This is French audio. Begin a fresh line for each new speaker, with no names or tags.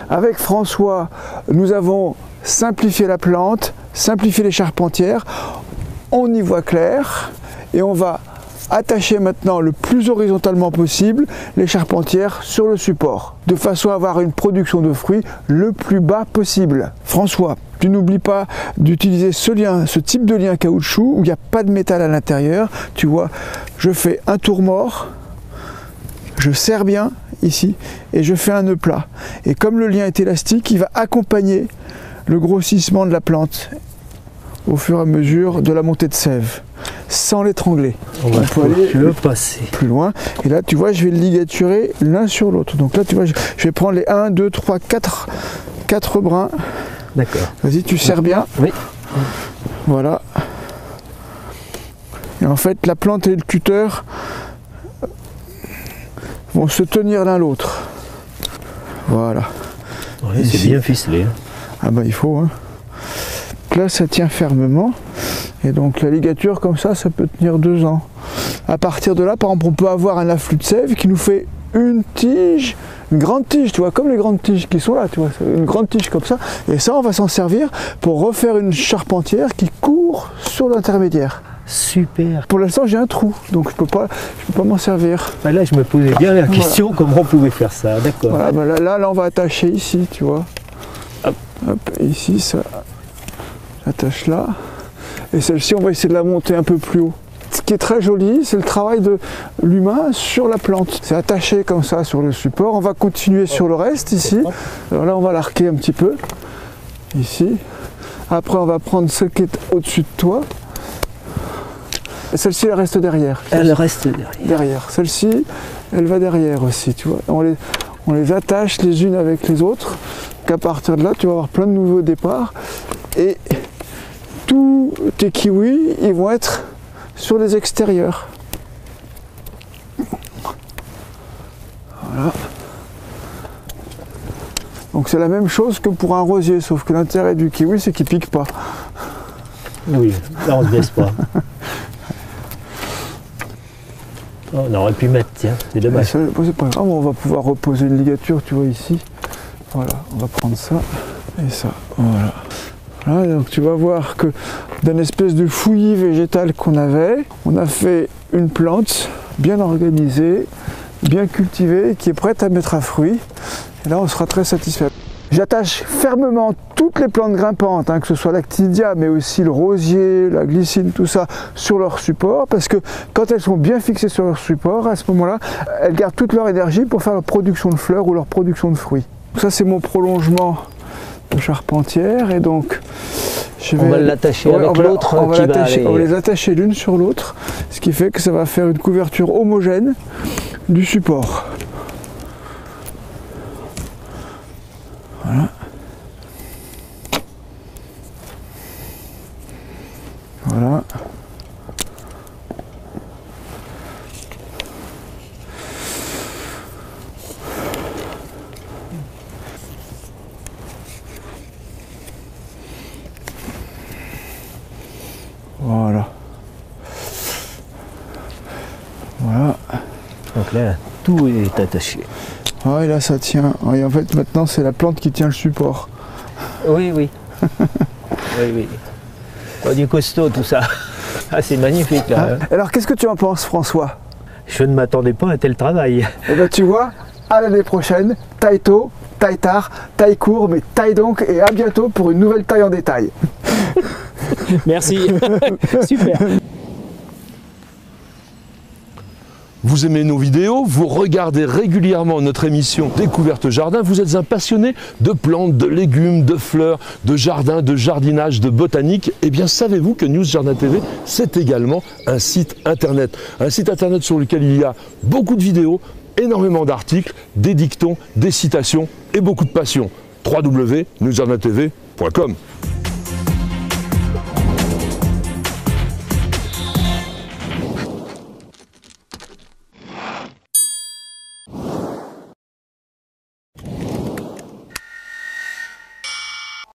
avec François, nous avons simplifié la plante, simplifié les charpentières, on y voit clair et on va attacher maintenant le plus horizontalement possible les charpentières sur le support, de façon à avoir une production de fruits le plus bas possible. François, tu n'oublies pas d'utiliser ce type de lien caoutchouc où il n'y a pas de métal à l'intérieur. Tu vois, je fais un tour mort, je serre bien ici et je fais un nœud plat. Et comme le lien est élastique, il va accompagner le grossissement de la plante au fur et à mesure de la montée de sève, sans l'étrangler.
On peut aller passer
plus loin. Et là, tu vois, je vais le ligaturer l'un sur l'autre. Donc là, tu vois, je vais prendre les 1, 2, 3, 4 brins.
D'accord.
Vas-y, tu serres bien.
Oui.
Voilà. Et en fait, la plante et le tuteur vont se tenir l'un l'autre. Voilà.
Ouais, c'est bien ficelé.
Ah bah il faut. Hein. Là, ça tient fermement. Et donc la ligature comme ça peut tenir 2 ans. À partir de là, par exemple, on peut avoir un afflux de sève qui nous fait une tige, une grande tige, tu vois, comme les grandes tiges qui sont là, tu vois, une grande tige comme ça. Et ça, on va s'en servir pour refaire une charpentière qui court sur l'intermédiaire.
Super.
Pour l'instant, j'ai un trou, donc je peux pas m'en servir.
Bah là, je me posais bien la question, voilà. Comment on pouvait faire ça, d'accord.
Voilà, bah là, on va attacher ici, tu vois. Hop, hop, ici, ça attache là. Et celle-ci, on va essayer de la monter un peu plus haut. Ce qui est très joli, c'est le travail de l'humain sur la plante. C'est attaché comme ça sur le support. On va continuer sur le reste ici. Alors là, on va l'arquer un petit peu. Ici. Après, on va prendre celle qui est au-dessus de toi. Et celle-ci, elle reste derrière.
Elle reste derrière.
Celle-ci, elle va derrière aussi, tu vois. On les attache les unes avec les autres. Qu'à partir de là, tu vas avoir plein de nouveaux départs. Et tous tes kiwis, ils vont être sur les extérieurs. Voilà. Donc c'est la même chose que pour un rosier, sauf que l'intérêt du kiwi, c'est qu'il ne pique pas.
Oui, là on ne se baisse pas. Oh, on aurait pu mettre, tiens, c'est dommage.
C'est pas grave, on va pouvoir reposer une ligature, tu vois, ici. Voilà, on va prendre ça et ça, voilà. Voilà, donc tu vas voir que d'un espèce de fouillis végétal qu'on avait, on a fait une plante bien organisée, bien cultivée, qui est prête à mettre à fruit. Et là, on sera très satisfait. J'attache fermement toutes les plantes grimpantes, hein, que ce soit l'actinia, mais aussi le rosier, la glycine, tout ça, sur leur support, parce que quand elles sont bien fixées sur leur support, à ce moment-là, elles gardent toute leur énergie pour faire leur production de fleurs ou leur production de fruits. Donc ça, c'est mon prolongement de charpentière, et donc
on va l'attacher avec l'autre qui va aller...
On va les attacher l'une sur l'autre, ce qui fait que ça va faire une couverture homogène du support. Voilà. Voilà. Voilà. Voilà.
Donc là, tout est attaché.
Ah, et là, ça tient. Et en fait, maintenant, c'est la plante qui tient le support.
Oui, oui. Oui, oui. Oh, du costaud, tout ça. Ah, c'est magnifique, là.
Ah, alors, qu'est-ce que tu en penses, François?
Je ne m'attendais pas à un tel travail.
Eh bien, tu vois, à l'année prochaine, taille tôt, taille tard, taille court, mais taille donc, et à bientôt pour une nouvelle taille en détail.
Merci. Super.
Vous aimez nos vidéos, vous regardez régulièrement notre émission Découverte Jardin, vous êtes un passionné de plantes, de légumes, de fleurs, de jardin, de jardinage, de botanique. Eh bien, savez-vous que News Jardin TV, c'est également un site internet. Un site internet sur lequel il y a beaucoup de vidéos, énormément d'articles, des dictons, des citations et beaucoup de passion. www.newsjardintv.com